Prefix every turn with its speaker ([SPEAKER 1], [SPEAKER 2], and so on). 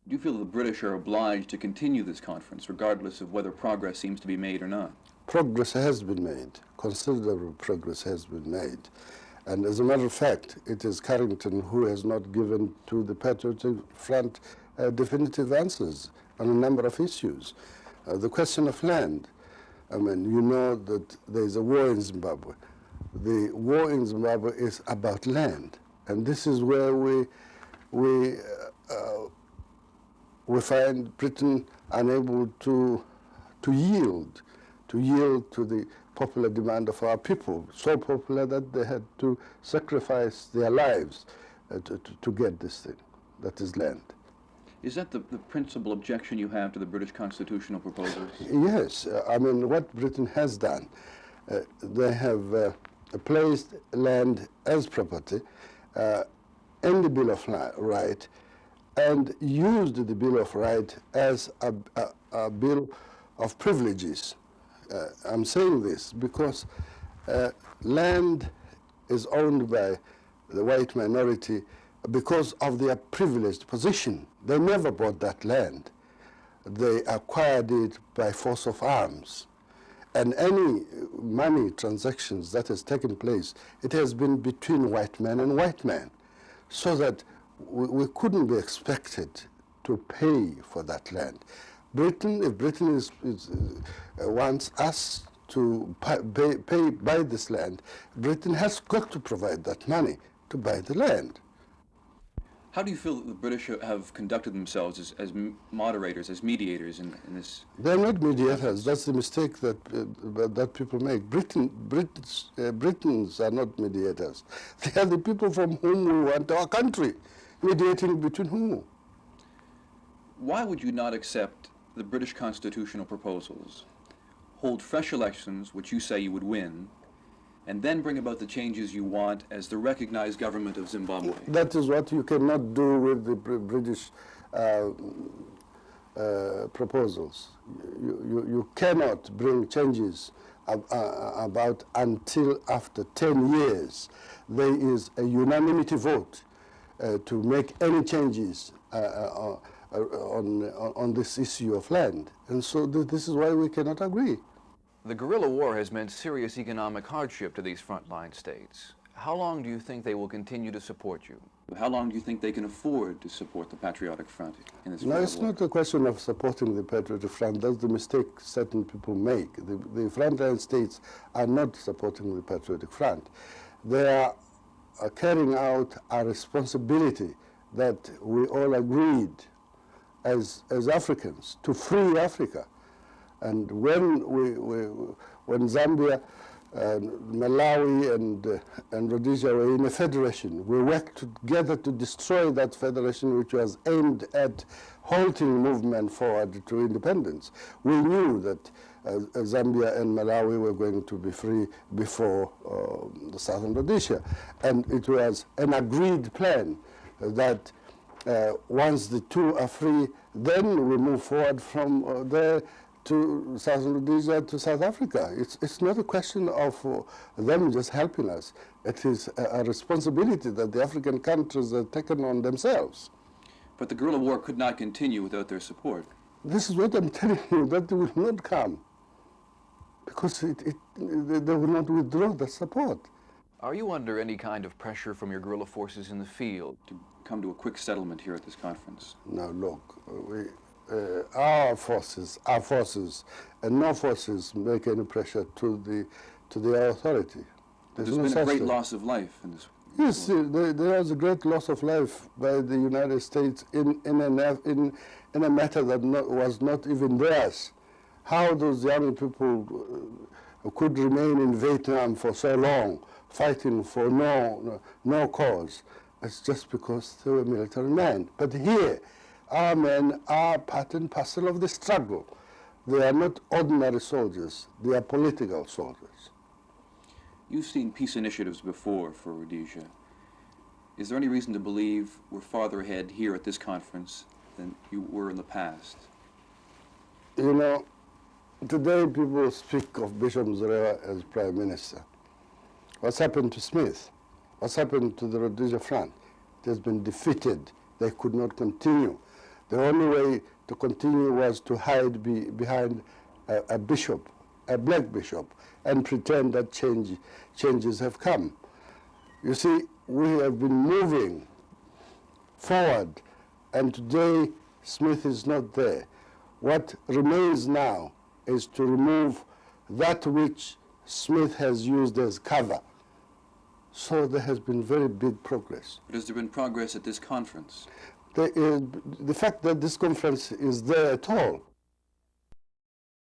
[SPEAKER 1] Do you feel the British are obliged to continue this conference, regardless of whether progress seems to be made or not?
[SPEAKER 2] Progress has been made. Considerable progress has been made. And as a matter of fact, it is Carrington who has not given to the Patriotic Front definitive answers on a number of issues. The question of land. I mean, you know that there is a war in Zimbabwe. The war in Zimbabwe is about land. And this is where we find Britain unable to yield to the popular demand of our people, so popular that they had to sacrifice their lives to get this thing, that is land.
[SPEAKER 1] Is that the principal objection you have to the British constitutional proposals?
[SPEAKER 2] Yes, I mean, what Britain has done, they have placed land as property in the Bill of Rights and used the Bill of Rights as a bill of privileges. I'm saying this because land is owned by the white minority because of their privileged position. They never bought that land. They acquired it by force of arms. And any money transactions that has taken place, it has been between white men and white men, so that we couldn't be expected to pay for that land. If Britain wants us to buy this land, Britain has got to provide that money to buy the land.
[SPEAKER 1] How do you feel that the British have conducted themselves as moderators, as mediators in this?
[SPEAKER 2] They're not mediators. That's the mistake that people make. Britons are not mediators. They are the people from whom we want our country. Mediating between whom?
[SPEAKER 1] Why would you not accept the British constitutional proposals, hold fresh elections, which you say you would win, and then bring about the changes you want as the recognized government of Zimbabwe?
[SPEAKER 2] That is what you cannot do with the British proposals. You cannot bring changes about until after 10 years. There is a unanimity vote to make any changes on this issue of land. And so this is why we cannot agree.
[SPEAKER 1] The guerrilla war has meant serious economic hardship to these frontline states. How long do you think they will continue to support you? How long do you think they can afford to support the Patriotic Front in this war?
[SPEAKER 2] No, it's not a question of supporting the Patriotic Front. That's the mistake certain people make. The frontline states are not supporting the Patriotic Front. They are carrying out a responsibility that we all agreed as Africans to free Africa. And when Zambia, Malawi, and Rhodesia were in a federation, we worked together to destroy that federation, which was aimed at halting movement forward to independence. We knew that Zambia and Malawi were going to be free before the Southern Rhodesia, and it was an agreed plan that once the two are free, then we move forward from there to Southern Rhodesia to South Africa. It's not a question of them just helping us. It is a responsibility that the African countries have taken on themselves.
[SPEAKER 1] But the guerrilla war could not continue without their support.
[SPEAKER 2] This is what I'm telling you, that will not come, because they will not withdraw the support.
[SPEAKER 1] Are you under any kind of pressure from your guerrilla forces in the field to come to a quick settlement here at this conference?
[SPEAKER 2] Now look, our forces, and no forces make any pressure to the authority.
[SPEAKER 1] There's been a great loss of life in this.
[SPEAKER 2] Yes, there was a great loss of life by the United States in a matter that was not even theirs. How those young people could remain in Vietnam for so long, fighting for no cause. It's just because they were military men. But here, our men are part and parcel of the struggle. They are not ordinary soldiers. They are political soldiers.
[SPEAKER 1] You've seen peace initiatives before for Rhodesia. Is there any reason to believe we're farther ahead here at this conference than you were in the past?
[SPEAKER 2] You know, today people speak of Bishop Zureva as Prime Minister. What's happened to Smith? What's happened to the Rhodesia Front? It has been defeated. They could not continue. The only way to continue was to hide behind a bishop, a black bishop, and pretend that changes have come. You see, we have been moving forward, and today Smith is not there. What remains now is to remove that which Smith has used as cover. So there has been very big progress.
[SPEAKER 1] But has there been progress at this conference?
[SPEAKER 2] The fact that this conference is there at all